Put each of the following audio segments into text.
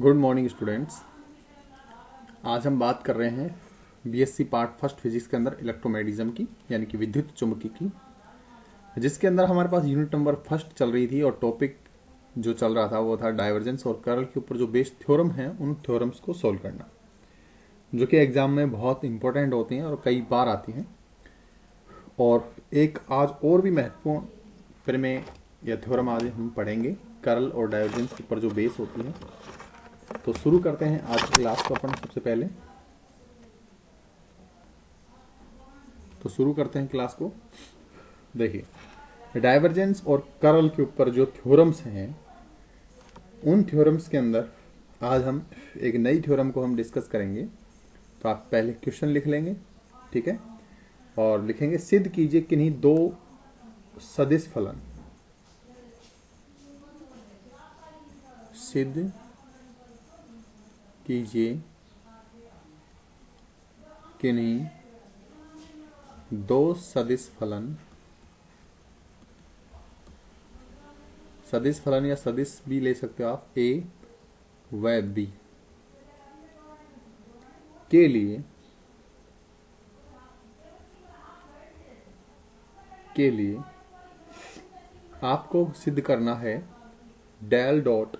Good morning students. आज हम बात कर रहे हैं बीएससी पार्ट फर्स्ट फिजिक्स के अंदर इलेक्ट्रोमैग्नेटिज्म की, यानी कि विद्युत चुंबकी की, जिसके अंदर हमारे पास यूनिट नंबर फर्स्ट चल रही थी और टॉपिक जो चल रहा था वो था डाइवर्जेंस और कर्ल के ऊपर जो बेस्ड थ्योरम हैं उन थ्योरम्स को सॉल्व करना, जो कि एग्जाम में बहुत इंपॉर्टेंट होती हैं और कई बार आती हैं। और एक आज और भी महत्वपूर्ण प्रमेय या थ्योरम आज हम पढ़ेंगे, कर्ल और डाइवर्जेंस के ऊपर जो बेस होती है। तो शुरू करते हैं आज की क्लास को। अपन सबसे पहले तो शुरू करते हैं क्लास को। देखिए, डाइवर्जेंस और कर्ल के ऊपर जो थ्योरम्स हैं उन थ्योरम्स के अंदर आज हम एक नई थ्योरम को हम डिस्कस करेंगे। तो आप पहले क्वेश्चन लिख लेंगे, ठीक है, और लिखेंगे सिद्ध कीजिए किन्हीं दो सदिश फलन, सिद्ध कीजिए किन्हीं दो सदिश फलन, सदिश फलन या सदिश भी ले सकते हो आप, ए व बी के लिए आपको सिद्ध करना है del dot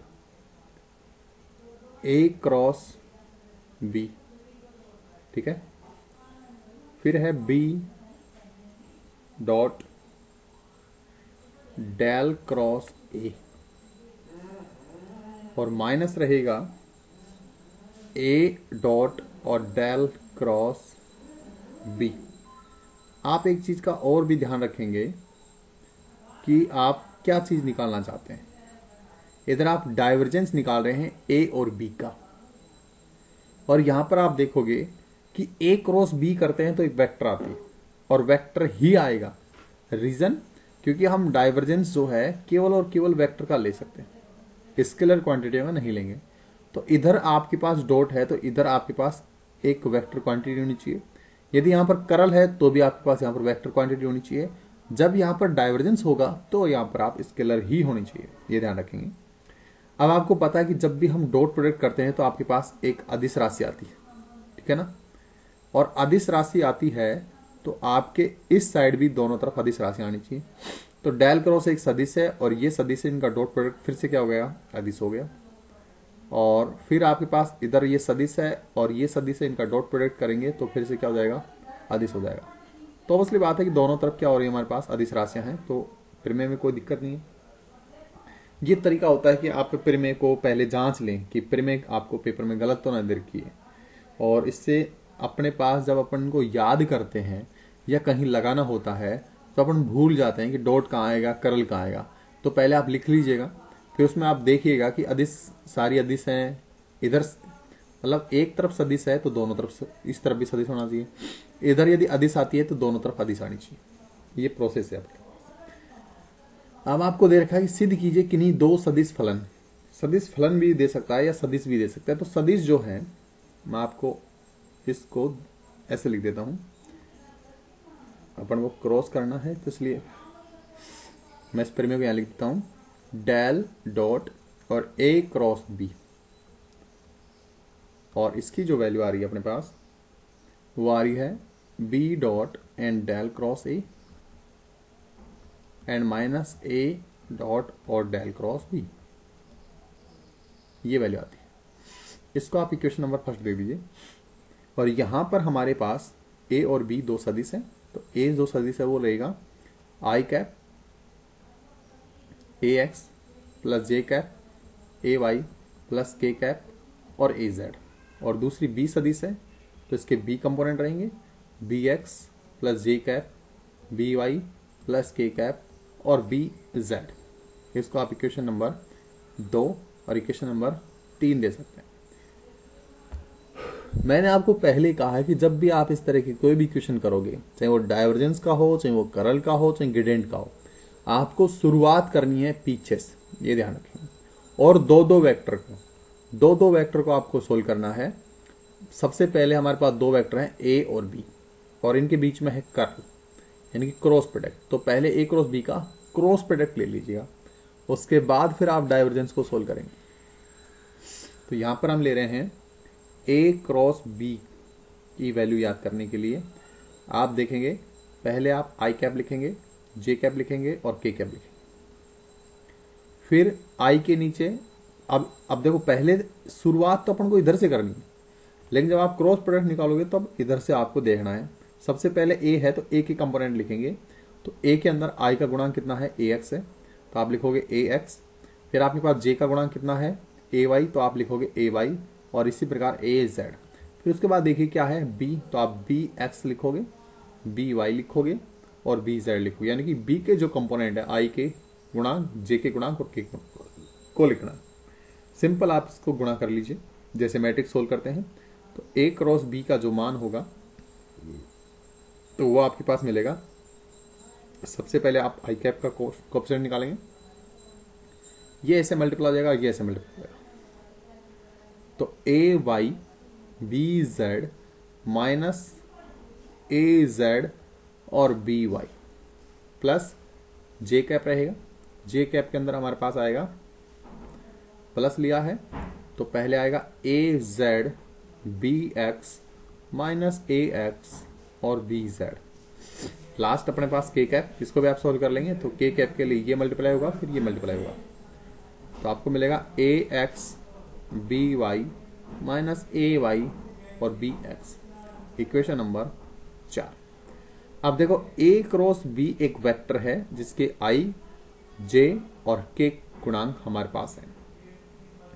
a cross b, ठीक है। फिर है b dot del cross a, और माइनस रहेगा ए डॉट और डेल क्रॉस बी। आप एक चीज का और भी ध्यान रखेंगे कि आप क्या चीज निकालना चाहते हैं। इधर आप डाइवर्जेंस निकाल रहे हैं ए और बी का, और यहां पर आप देखोगे कि ए क्रॉस बी करते हैं तो एक वेक्टर आती है और वेक्टर ही आएगा। रीजन, क्योंकि हम डाइवर्जेंस जो है केवल और केवल वेक्टर का ले सकते हैं, स्केलर क्वांटिटी में नहीं लेंगे। तो इधर आपके पास डॉट है तो इधर आपके पास एक वेक्टर क्वांटिटी होनी चाहिए। यदि यहां पर कर्ल है तो भी आपके पास यहां पर वेक्टर क्वांटिटी होनी चाहिए। जब यहां पर डाइवर्जेंस होगा तो यहां पर आप स्केलर ही होनी चाहिए, ये ध्यान रखेंगे। अब आपको पता है कि जब भी हम डॉट प्रोडक्ट करते हैं तो आपके पास एक अदिश राशि आती है, ठीक है ना। और अदिश राशि आती है तो आपके इस साइड भी दोनों तरफ अदिश राशि आनी चाहिए। तो डेल क्रॉस एक सदिश है और ये सदिश है, इनका डॉट प्रोडक्ट फिर से क्या हो गया, अदिश हो गया। और फिर आपके पास इधर ये सदिश है और ये सदिश है, इनका डॉट प्रोडक्ट करेंगे तो फिर से क्या हो जाएगा, अदिश हो जाएगा। तो ऑब्वियसली बात है कि दोनों तरफ क्या हो रही है, हमारे पास अदिश राशियां हैं, तो प्रमेय में कोई दिक्कत नहीं है। ये तरीका होता है कि आप प्रमेय को पहले जांच लें कि प्रमेय आपको पेपर में गलत तो ना दे रखी है, और इससे अपने पास जब अपन को याद करते हैं या कहीं लगाना होता है तो अपन भूल जाते हैं कि डॉट कहाँ आएगा, कर्ल कहाँ आएगा। तो पहले आप लिख लीजिएगा, फिर उसमें आप देखिएगा कि अदिश, सारी अदिश हैं इधर, मतलब एक तरफ सदिश है तो दोनों तरफ इस तरफ भी सदिश होना चाहिए। इधर यदि अदिश आती है तो दोनों तरफ अदिश आनी चाहिए। ये प्रोसेस है आपके। अब आपको दे रखा है कि सिद्ध कीजिए किन्हीं दो सदिश फलन, सदिश फलन भी दे सकता है या सदिश भी दे सकता है। तो सदिश जो है, मैं आपको इसको ऐसे लिख देता हूं, अपन को क्रॉस करना है तो इसलिए मैं इस प्रमेय को यहां लिख देता हूं, डेल डॉट और ए क्रॉस बी, और इसकी जो वैल्यू आ रही है अपने पास वो आ रही है b dot and del cross a and minus a dot और डेल क्रॉस बी, ये वैल्यू आती है। इसको आप इक्वेशन नंबर फर्स्ट दे दीजिए। और यहां पर हमारे पास ए और बी दो सदिश हैं, तो ए जो सदिश है वो रहेगा i cap a x plus j cap a y plus k cap और ए जेड। और दूसरी बी सदिश है तो इसके बी कंपोनेंट रहेंगे B x plus j cap b y plus k cap और बी जेड। इसको आप इक्वेशन नंबर 2 और इक्वेशन नंबर 3 दे सकते हैं। मैंने आपको पहले ही कहा है कि जब भी आप इस तरह की कोई भी इक्वेशन करोगे, चाहे वो डाइवर्जेंस का हो, चाहे वो कर्ल का हो, चाहे ग्रेडियंट का हो, आपको शुरुआत करनी है पीछे से, ये ध्यान रखें। और दो दो वेक्टर को आपको सोल्व करना है। सबसे पहले हमारे पास दो वेक्टर हैं ए और बी, और इनके बीच में है कर्ल यानी कि क्रॉस प्रोडक्ट। तो पहले ए क्रॉस बी का क्रॉस प्रोडक्ट ले लीजिएगा, उसके बाद फिर आप डाइवर्जेंस को सोल्व करेंगे। तो यहाँ पर हम ले रहे हैं ए क्रॉस बी की वैल्यू याद करने के लिए आप देखेंगे, पहले आप आई कैप लिखेंगे, जे कैप लिखेंगे और के कैप लिखेंगे। फिर आई के नीचे अब देखो, पहले शुरुआत तो अपन को इधर से करनी है, लेकिन जब आप क्रॉस प्रोडक्ट निकालोगे तो अब इधर से आपको देखना है। सबसे पहले ए है तो ए के कंपोनेंट लिखेंगे, तो ए के अंदर आई का गुणांक कितना है, ए एक्स है, तो आप लिखोगे ए एक्स। फिर आपके पास जे का गुणांक कितना है, ए वाई, तो आप लिखोगे ए वाई, और इसी प्रकार ए जेड। फिर उसके बाद देखिए क्या है, बी, तो आप बी एक्स लिखोगे, बी वाई लिखोगे और बी जेड लिखोगे, यानी कि बी के जो कंपोनेंट है आई के गुणांक, जे के गुणांक और के को लिखना। सिंपल आप इसको गुणा कर लीजिए जैसे मैट्रिक्स सोल्व करते हैं। तो ए क्रॉस बी का जो मान होगा तो वो आपके पास मिलेगा। सबसे पहले आप आई कैप का कोएफिशिएंट निकालेंगे, ये ऐसे मल्टीप्लाई हो जाएगा, ये ऐसे मल्टीप्लाई हो जाएगा, तो ए वाई बी जेड माइनस ए जेड और b y plus j cap रहेगा। जे कैप के अंदर हमारे पास आएगा, प्लस लिया है तो पहले आएगा ए z b x minus a x और बी जेड। लास्ट अपने पास के कैप, इसको भी आप सॉल्व कर लेंगे, तो के कैप के लिए ये मल्टीप्लाई होगा, फिर ये मल्टीप्लाई होगा, तो आपको मिलेगा ए x b y minus a y और बी एक्स, इक्वेशन नंबर 4। अब देखो ए क्रॉस बी एक वेक्टर है जिसके आई जे और के गुणांक हमारे पास हैं,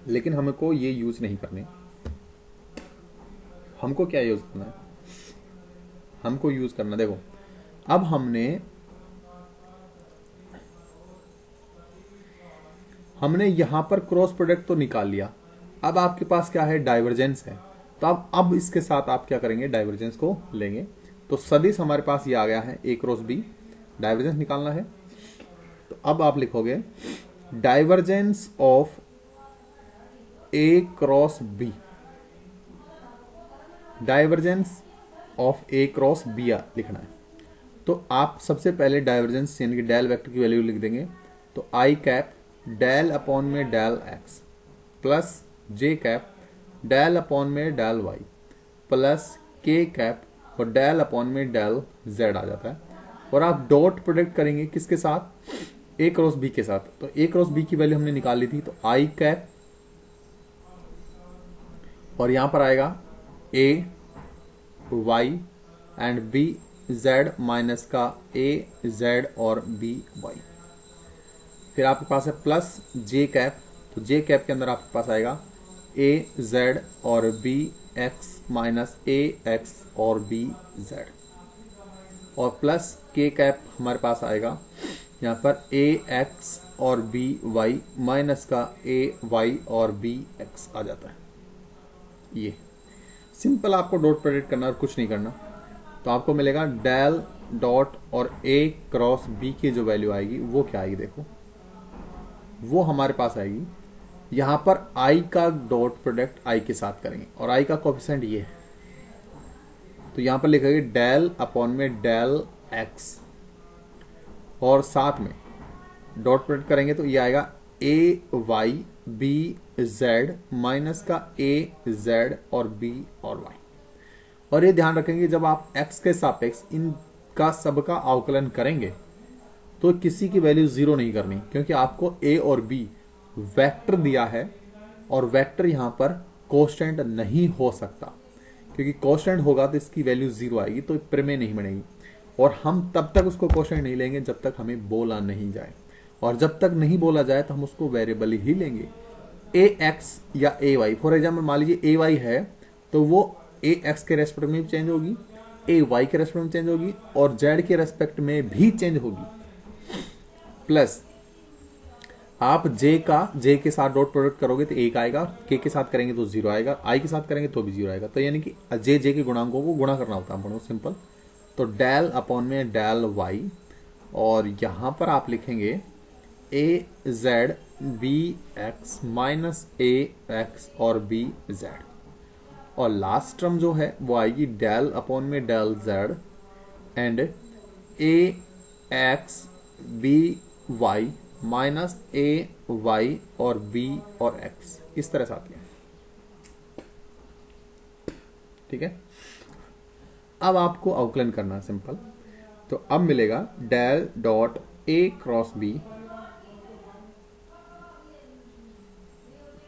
लेकिन हमको ये यूज नहीं करने। हमको क्या यूज करना है, हमको यूज करना, देखो अब हमने यहां पर क्रॉस प्रोडक्ट तो निकाल लिया, अब आपके पास क्या है, डाइवर्जेंस है। तो अब इसके साथ आप क्या करेंगे, डाइवर्जेंस को लेंगे। तो सदिश हमारे पास ये आ गया है ए क्रॉस बी, डाइवर्जेंस निकालना है, तो अब आप लिखोगे divergence of a cross b, divergence of a cross b लिखना है। तो आप सबसे पहले डाइवर्जेंस यानी कि डेल वेक्टर की वैल्यू लिख देंगे, तो आई कैप डेल अपॉन में del x plus j cap del upon में del Y plus k cap और डेल अपॉन में डेल जेड आ जाता है। और आप डॉट प्रोडक्ट करेंगे किसके साथ, ए क्रॉस बी के साथ। तो ए क्रॉस बी की वैल्यू हमने निकाल ली थी, तो आई कैप और यहां पर आएगा a y and b z minus का ए जेड और बी वाई। फिर आपके पास है प्लस जे कैप, तो जे कैप के अंदर आपके पास आएगा ए जेड और B x minus a x और बी जेड, और प्लस के कैप हमारे पास आएगा यहाँ पर ए एक्स और बी वाई माइनस का ए वाई और बी एक्स आ जाता है। ये सिंपल आपको डॉट प्रोडक्ट करना और कुछ नहीं करना, तो आपको मिलेगा डेल डॉट और ए क्रॉस बी की जो वैल्यू आएगी वो क्या आएगी, देखो वो हमारे पास आएगी, यहां पर आई का डॉट प्रोडक्ट आई के साथ करेंगे और आई का कोएफिशिएंट ये है, तो यहां पर लिखेंगे डेल अपॉन में डेल एक्स और साथ में डॉट प्रोडक्ट करेंगे तो ये आएगा a Y b z minus का ए जेड और बी और वाई। और ये ध्यान रखेंगे जब आप x के सापेक्ष इनका सबका अवकलन करेंगे तो किसी की वैल्यू 0 नहीं करनी, क्योंकि आपको a और b वेक्टर दिया है और वेक्टर यहां पर कांस्टेंट नहीं हो सकता, क्योंकि कांस्टेंट होगा तो इसकी वैल्यू 0 आएगी, तो प्रमेय नहीं बनेगी। और हम तब तक उसको कांस्टेंट नहीं लेंगे जब तक हमें बोला नहीं जाए, और जब तक नहीं बोला जाए तो हम उसको वेरिएबल ही लेंगे। ए एक्स या ए वाई, फॉर एग्जाम्पल मान लीजिए ए वाई है तो वो ए एक्स के रेस्पेक्ट में भी चेंज होगी, ए वाई के रेस्पेक्ट में चेंज होगी और जेड के रेस्पेक्ट में भी चेंज होगी। प्लस आप जे के साथ डॉट प्रोडक्ट करोगे तो 1 आएगा, के साथ करेंगे तो 0 आएगा, आई के साथ करेंगे तो भी 0 आएगा। तो यानी कि जे के गुणांकों को गुणा करना होता है अपन को, सिंपल। तो डेल अपॉन में डेल वाई, और यहां पर आप लिखेंगे a z b x minus a x और बी जेड, और लास्ट टर्म जो है वो आएगी डेल अपॉन में del z and a x b y minus a y और बी और एक्स, इस तरह से आती है। ठीक है। अब आपको अवकलन करना है सिंपल, तो अब मिलेगा del dot a cross b.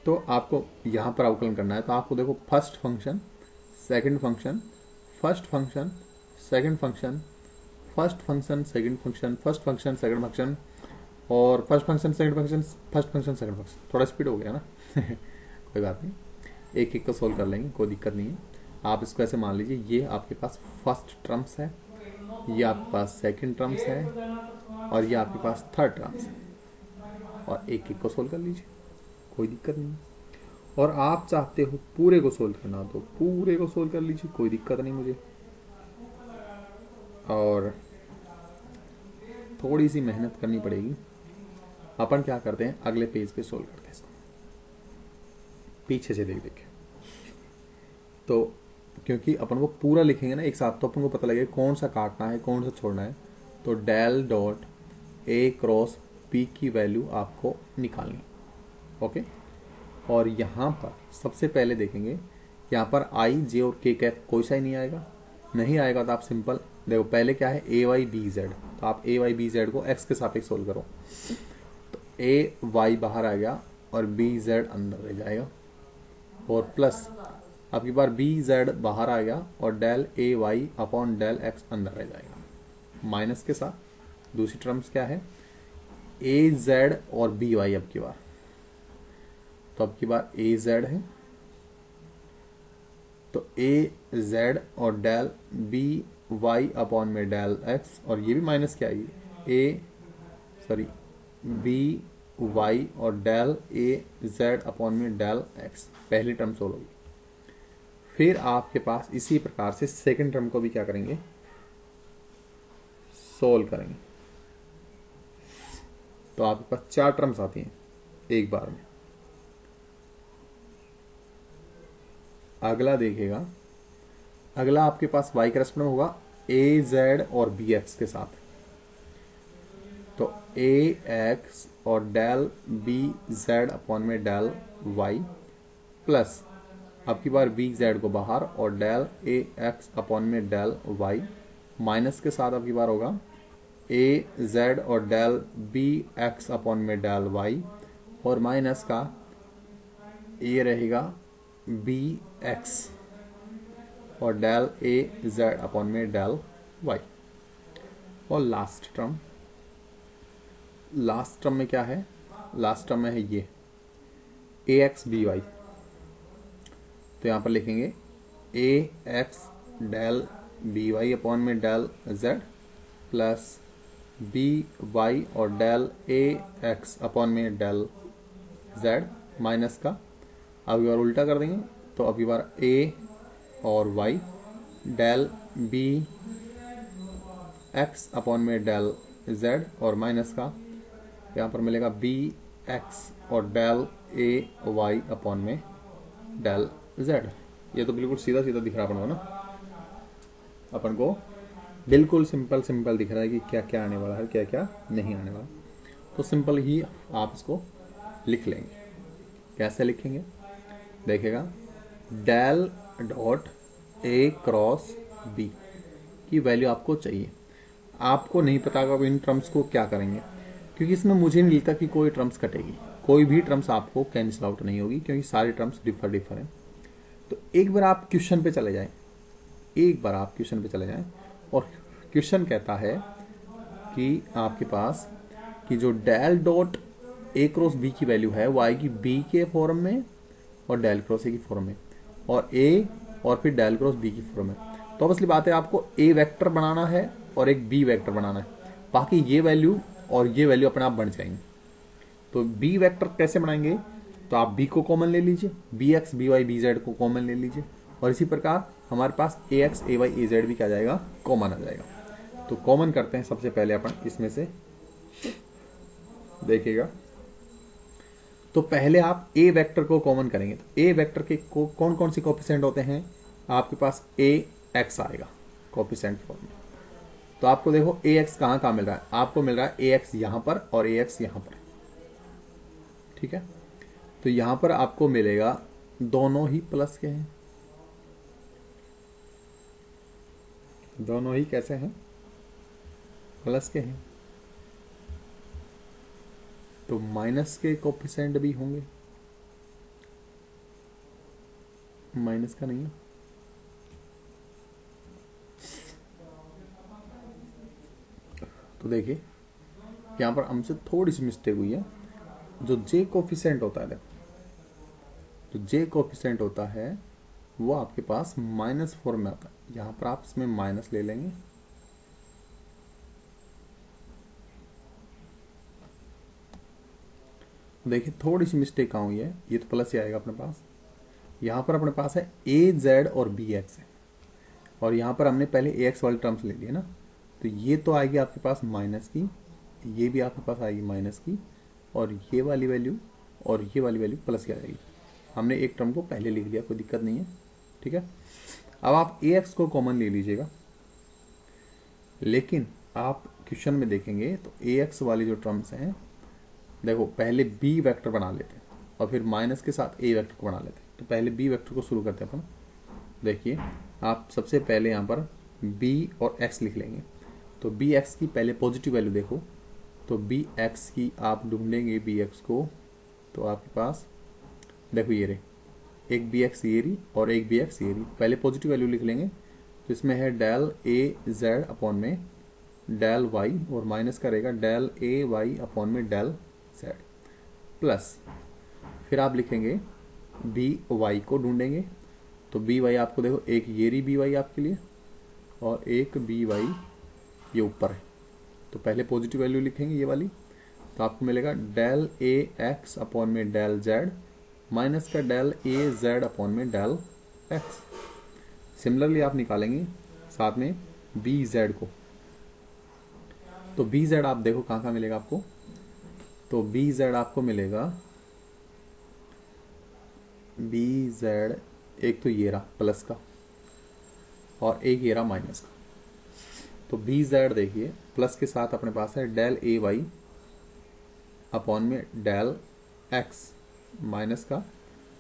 तो आपको यहां पर अवकलन करना है, तो आपको देखो first function, second function, first function, second function, first function, second function, first function, second function, और first function, second function, first function, second function. थोड़ा स्पीड हो गया ना कोई बात नहीं, एक एक को सोल्व कर लेंगे, कोई दिक्कत नहीं है। आप इसको ऐसे मान लीजिए, ये आपके पास फर्स्ट टर्म्स है, ये आपके पास सेकंड टर्म्स है, और ये आपके पास थर्ड टर्म्स है, और एक एक को सोल्व कर लीजिए, कोई दिक्कत नहीं। और आप चाहते हो पूरे को सोल्व करना, तो पूरे को सोल्व कर लीजिए, कोई दिक्कत नहीं मुझे। और थोड़ी सी मेहनत करनी पड़ेगी। अपन क्या करते हैं, अगले पेज पे सोल्व करते हैं इसको, पीछे से देख देख के। तो क्योंकि अपन को पूरा लिखेंगे ना एक साथ, तो अपन को पता लगेगा कौन सा काटना है, कौन सा छोड़ना है। तो del dot a cross p की वैल्यू आपको निकालनी, ओके। और यहाँ पर सबसे पहले देखेंगे, यहाँ पर आई जे और के कैप कोई सा ही नहीं आएगा, नहीं आएगा तो आप सिंपल देखो, पहले क्या है ए वाई बी जेड, तो आप ए वाई बी जेड को एक्स के सापेक्ष सोल्व करो। तो ए वाई बाहर आ गया और बी जेड अंदर रह जाएगा, और प्लस आपकी बार बी जेड बाहर आ गया और del a y upon del x अंदर रह जाएगा माइनस के साथ। दूसरी टर्म्स क्या है, ए जेड और बी वाई अब की बार, तो अब की बार ए जेड है, तो ए जेड और डेल बी वाई अपॉन में डेल एक्स, और ये भी माइनस क्या है, बी वाई और डेल ए जेड अपॉन में डेल एक्स, पहली टर्म सोल्व होगी। फिर आपके पास इसी प्रकार से सेकंड टर्म को भी क्या करेंगे, सोल्व करेंगे। तो आपके पास 4 टर्म्स आती हैं एक बार में। अगला देखिएगा, अगला आपके पास y करस्पोंडिंग होगा ए जेड और बी एक्स के साथ, तो ए एक्स और डेल बी जेड अपॉन में डेल वाई, प्लस अब की बार बी जेड को बाहर और डेल ए एक्स अपॉन में डेल वाई, माइनस के साथ अब की बार होगा ए जेड और डेल बी एक्स अपॉन में डेल वाई, और माइनस का ये रहेगा बी एक्स और डेल ए जेड अपॉन में डेल वाई। और लास्ट टर्म में क्या है, लास्ट टर्म में है ये ए एक्स बी वाई, तो यहां पर लिखेंगे a x del b y upon में del z, plus b y और डेल ए एक्स अपॉन में डेल जेड, माइनस का अब बार उल्टा कर देंगे, तो अब बार ए और y del b x upon में डेल जेड, और माइनस का यहाँ पर मिलेगा बी एक्स और डेल ए वाई अपॉन में डेल जेड। ये तो बिल्कुल सीधा सीधा दिख रहा अपन को ना, अपन को बिल्कुल सिंपल दिख रहा है कि क्या क्या आने वाला है, क्या क्या नहीं आने वाला। तो सिंपल ही आप इसको लिख लेंगे। कैसे लिखेंगे, देखेगा del dot a cross b की वैल्यू आपको चाहिए। आपको नहीं पता कि इन टर्म्स को क्या करेंगे, क्योंकि इसमें मुझे नहीं लगता कि कोई टर्म्स कटेगी, कोई भी टर्म्स आपको कैंसिल आउट नहीं होगी, क्योंकि सारे टर्म्स डिफर हैं। तो एक बार आप क्वेश्चन पे चले जाएं, और क्वेश्चन कहता है कि आपके पास कि जो del dot a cross b की वैल्यू है वो आएगी बी के फॉर्म में और डेल क्रॉस ए की फॉर्म में, और ए और फिर डेल क्रॉस बी की फॉर्म में। तो अब असली बात है, आपको ए वेक्टर बनाना है और एक बी वेक्टर बनाना है, बाकी ये वैल्यू और ये वैल्यू अपने आप बन जाएंगे। तो बी वेक्टर कैसे बनाएंगे, तो आप बी को कॉमन ले लीजिए, b x b y b z को कॉमन ले लीजिए, और इसी प्रकार हमारे पास a x a y a z भी क्या जाएगा, कॉमन आ जाएगा। तो कॉमन करते हैं सबसे पहले अपन इसमें से, देखिएगा। तो पहले आप ए वेक्टर को कॉमन करेंगे, तो ए वेक्टर के कौन कौन से कोएफिशिएंट होते हैं, आपके पास ए एक्स आएगा कोएफिशिएंट फॉर्म में। तो आपको देखो ए एक्स कहाँ मिल रहा है, आपको मिल रहा है ए एक्स यहां पर और ए एक्स यहां पर, ठीक है। तो यहां पर आपको मिलेगा दोनों ही प्लस के हैं, दोनों ही कैसे हैं, प्लस के हैं, तो माइनस के कोफिशिएंट भी होंगे, माइनस का नहीं है। तो देखिए यहाँ पर हमसे थोड़ी सी मिस्टेक हुई है। जो जे कोफिशिएंट होता है, देखो जो जे कोफिशिएंट होता है वो आपके पास -4 में आता है। यहाँ पर आप इसमें माइनस ले लेंगे, देखिए थोड़ी सी मिस्टेक कहाँ हुई है, ये तो प्लस ही आएगा अपने पास। यहाँ पर अपने पास है ए जेड और बी एक्स है, और यहाँ पर हमने पहले ए एक्स वाली टर्म्स ले लिए ना, तो ये तो आएगी आपके पास माइनस की, ये भी आपके पास आएगी माइनस की, और ये वाली वैल्यू और ये वाली वैल्यू प्लस की आ जाएगी। हमने एक टर्म को पहले लिख लिया, कोई दिक्कत नहीं है, ठीक है। अब आप ए एक्स को कॉमन ले लीजिएगा, लेकिन आप क्वेश्चन में देखेंगे तो ए एक्स वाली जो टर्म्स हैं, देखो पहले बी वेक्टर बना लेते हैं और फिर माइनस के साथ ए वेक्टर को बना लेते हैं। तो पहले बी वेक्टर को शुरू करते हैं अपन। देखिए आप सबसे पहले यहाँ पर बी और एक्स लिख लेंगे, तो बी एक्स की पहले पॉजिटिव वैल्यू देखो, तो बी एक्स की आप ढूंढेंगे बी एक्स को, तो आपके पास देखो ये रहे, एक बी एक्स ये रही और एक बी एक्स ये रही। पहले पॉजिटिव वैल्यू लिख लेंगे, तो इसमें है डेल ए जेड अपॉन में डेल वाई, और माइनस का रहेगा डेल ए वाई अपॉन में डेल जेड, प्लस फिर आप लिखेंगे बी वाई को ढूंढेंगे, तो बी वाई आपको देखो एक ये रही बी वाई आपके लिए और एक बी वाई ये ऊपर है, तो पहले पॉजिटिव वैल्यू लिखेंगे ये वाली, तो आपको मिलेगा डेल ए एक्स अपॉन में डेल जेड माइनस का डेल ए जेड अपॉन में डेल एक्स। सिमिलरली आप निकालेंगे साथ में बी जेड को, तो बी जेड आप देखो कहाँ कहाँ मिलेगा आपको, तो बी जेड आपको मिलेगा, बी जेड एक तो ये रहा प्लस का और एक ये रहा माइनस का। तो बी जेड देखिए प्लस के साथ अपने पास है डेल ए वाई अपॉन में डेल एक्स माइनस का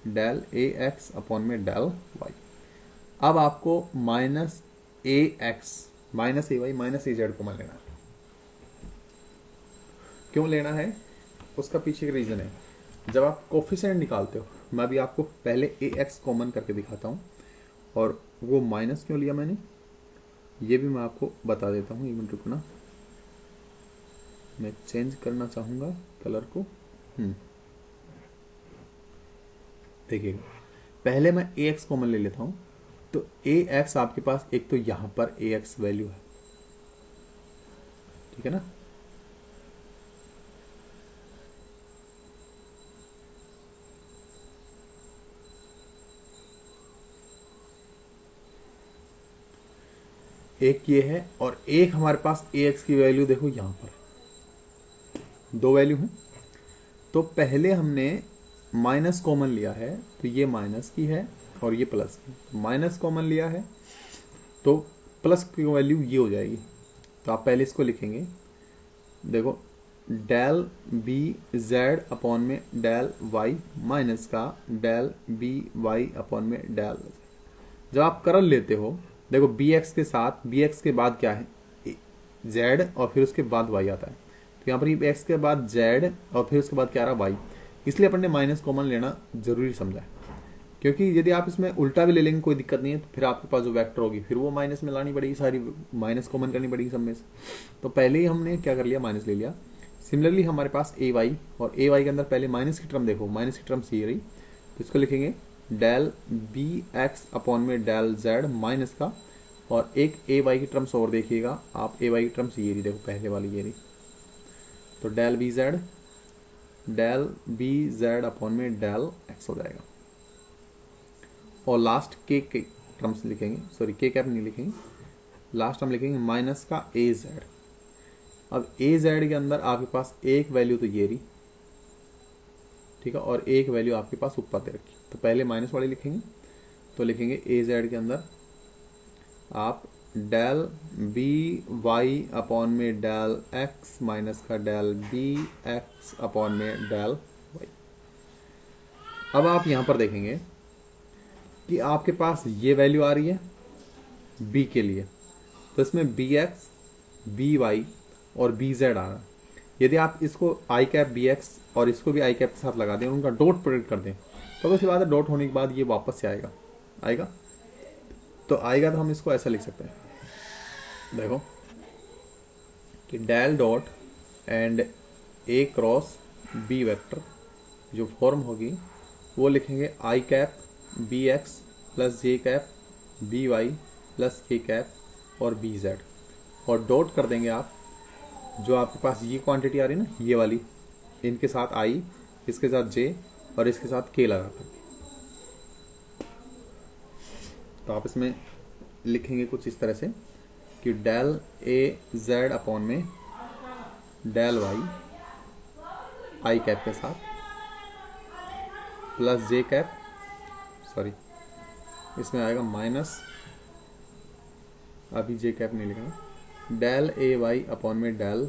डेल ए एक्स अपॉन में डेल वाई। अब आपको minus a x minus a Y minus A Z को मान लेना है। क्यों लेना है, उसका पीछे का रीजन है, जब आप कोफिशिएंट निकालते हो, मैं अभी आपको पहले ए एक्स कॉमन करके दिखाता हूँ, और वो माइनस क्यों लिया मैंने ये भी मैं आपको बता देता हूँ। एक मिनट रुकना, मैं चेंज करना चाहूँगा कलर को। देखिएगा पहले मैं ए एक्स कॉमन ले लेता हूँ, तो ए एक्स आपके पास एक तो यहाँ पर ए एक्स वैल्यू है, ठीक है ना, एक ये है और एक हमारे पास ए एक्स की वैल्यू देखो यहाँ पर दो वैल्यू है। तो पहले हमने माइनस कॉमन लिया है, तो ये माइनस की है और ये प्लस की, माइनस कॉमन लिया है तो प्लस की वैल्यू ये हो जाएगी। तो आप पहले इसको लिखेंगे, देखो डेल बी जेड अपॉन में डेल वाई माइनस का डेल बी वाई अपॉन में डेल। जब आप करल लेते हो, देखो बी एक्स के साथ बी एक्स के बाद क्या है जेड और फिर उसके बाद वाई आता है, तो यहाँ पर एक्स के बाद जेड और फिर उसके बाद क्या आ रहा वाई, इसलिए अपन ने माइनस कॉमन लेना जरूरी समझा है। क्योंकि यदि आप इसमें उल्टा भी ले लेंगे कोई दिक्कत नहीं है, तो फिर आपके पास जो वेक्टर होगी फिर वो माइनस में लानी पड़ेगी, सारी माइनस कॉमन करनी पड़ेगी सब में से। तो पहले ही हमने क्या कर लिया, माइनस ले लिया। सिमिलरली हमारे पास ए वाई, और ए वाई के अंदर पहले माइनस की टर्म देखो, माइनस की टर्म सी रही, तो इसको लिखेंगे डेल बी एक्स अपॉन में डेल जेड माइनस का, और एक ए वाई की टर्म्स और देखिएगा आप, ए वाई की टर्म्स ये रही देखो पहले वाली ये रही, तो डेल बी जेड अपॉन में डेल एक्स हो जाएगा। और लास्ट के टर्म्स लिखेंगे, सॉरी के कैप नहीं लिखेंगे, लास्ट हम लिखेंगे माइनस का ए जेड। अब ए जेड के अंदर आपके पास एक वैल्यू तो ये रही, ठीक है, और एक वैल्यू आपके पास ऊपर दे रखी, तो पहले माइनस वाली लिखेंगे, तो लिखेंगे ए जेड के अंदर आप डेल बी वाई अपॉन में डेल एक्स माइनस का डेल बी एक्स अपॉन में डेल वाई। अब आप यहां पर देखेंगे कि आपके पास ये वैल्यू आ रही है बी के लिए, तो इसमें बी एक्स, बी वाई और बी जेड आ रहा है। यदि आप इसको आई कैप बी एक्स और इसको भी आई कैप के साथ लगा दें, उनका डॉट प्रोडक्ट कर दें, तो उसके बाद डॉट होने के बाद ये वापस से आएगा। तो आएगा तो हम इसको ऐसा लिख सकते हैं, देखो कि del dot and a cross b vector जो फॉर्म होगी वो लिखेंगे i cap b x plus j cap b y plus k cap और बी जेड, और डॉट कर देंगे आप जो आपके पास ये क्वांटिटी आ रही है ना, ये वाली, इनके साथ आई, इसके साथ जे और इसके साथ के लगाकर। तो आप इसमें लिखेंगे कुछ इस तरह से कि डेल ए जेड अपॉन में डेल वाई आई कैप के साथ प्लस जे कैप, सॉरी इसमें आएगा माइनस, अभी जे कैप नहीं लिखना, डेल ए वाई अपॉन में डेल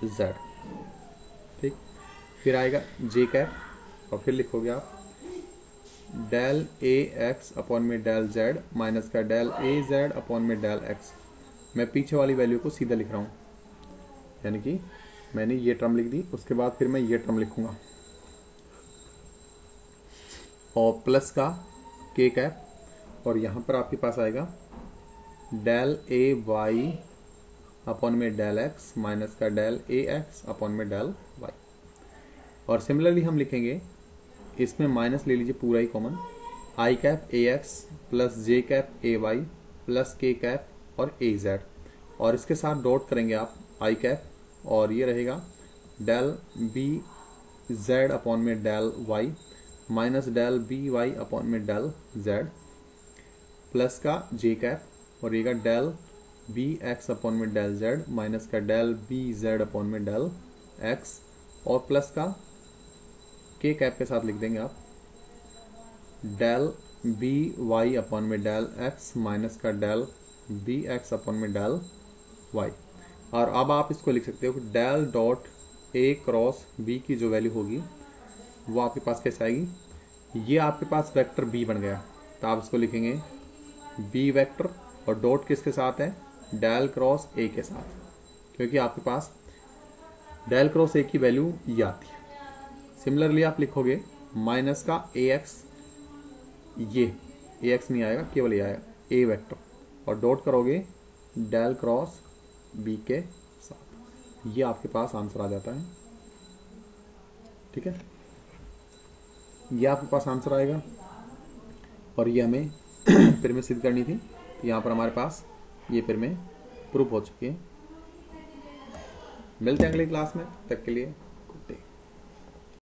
जेड, ठीक। फिर आएगा जे कैप और फिर लिखोगे आप डेल ए एक्स अपॉन में डेल जेड माइनस का डेल ए जेड अपॉन में डेल एक्स। मैं पीछे वाली वैल्यू को सीधा लिख रहा हूँ, यानी कि मैंने ये टर्म लिख दी, उसके बाद फिर मैं ये टर्म लिखूंगा और प्लस का के कैप, और यहाँ पर आपके पास आएगा डेल ए वाई अपॉन में डेल एक्स माइनस का डेल ए एक्स अपॉन में डेल वाई। और सिमिलरली हम लिखेंगे, इसमें माइनस ले लीजिए पूरा ही common, i cap a x plus j cap a y plus k cap और ए जेड, और इसके साथ डॉट करेंगे आप आई कैप, और ये रहेगा डेल बी जेड अपॉन में del y minus del b y upon में डेल जेड प्लस का जे कैप, और ये डेल बी एक्स अपॉन में डेल जेड माइनस का डेल बी जेड अपॉन में डेल एक्स, और प्लस का के कैप के साथ लिख देंगे आप डेल बी वाई अपॉन में डेल एक्स माइनस का डेल बी एक्स अपॉन में डेल वाई। और अब आप इसको लिख सकते हो कि del dot a cross b की जो वैल्यू होगी वो आपके पास कैसे आएगी, ये आपके पास वेक्टर बी बन गया, तो आप इसको लिखेंगे बी वेक्टर और डॉट किसके साथ है, डेल क्रॉस ए के साथ, क्योंकि आपके पास डेल क्रॉस ए की वैल्यू ये आती है। सिमिलरली आप लिखोगे माइनस का ए एक्स, ये ए एक्स नहीं आएगा, केवल ये आएगा ए वेक्टर, और डॉट करोगे डेल क्रॉस बी के साथ, ये आपके पास आंसर आ जाता है, ठीक है। ये आपके पास आंसर आएगा, और ये हमें फिर में सिद्ध करनी थी, तो यहाँ पर हमारे पास ये फिर में प्रूफ हो चुकी है। मिलते हैं अगली क्लास में, तब तक के लिए